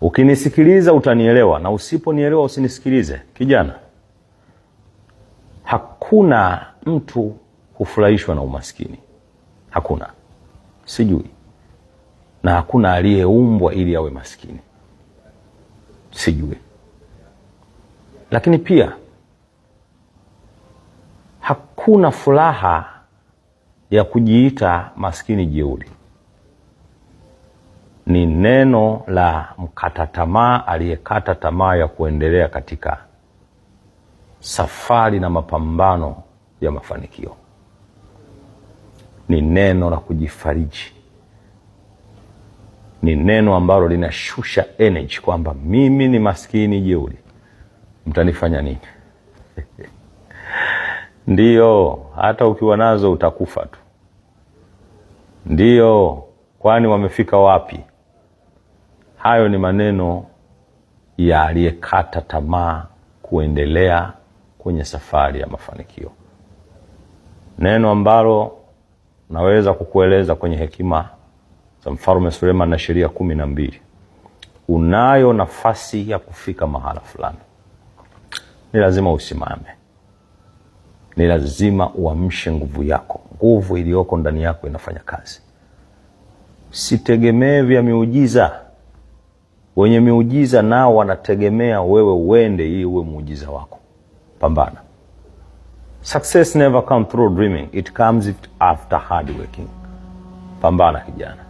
Ukinisikiliza utanielewa, na usiponielewa usinisikilize. Kijana, hakuna mtu hufurahishwa na umaskini. Hakuna. Sijui. Na hakuna aliyeumbwa ili awe maskini. Sijui. Lakini pia hakuna furaha ya kujiita maskini jeuri. Ni neno la mkata tamaa aliyekata tamaa ya kuendelea katika safari na mapambano ya mafanikio. Ni neno la kujifariji. Ni neno ambalo linashusha energy kwamba mimi ni maskini jeuri. Mtanifanya nini? Ndiyo, hata ukiwa nazo utakufa tu. Ndiyo, kwani wamefika wapi? Hayo ni maneno ya aliyekata tamaa kuendelea kwenye safari ya mafanikio. Neno ambalo naweza kukueleza kwenye hekima za Mfalme Suleiman na sheria 12. Unayo nafasi ya kufika mahala fulani, ni lazima usimame. Ni lazima uamshe nguvu yako. Nguvu iliyoko ndani yako inafanya kazi. Sitegemee vya miujiza. Wenye miujiza nao wanategemea wewe uende ili uwe muujiza wako. Pambana. Success never comes through dreaming. It comes after hard working. Pambana kijana.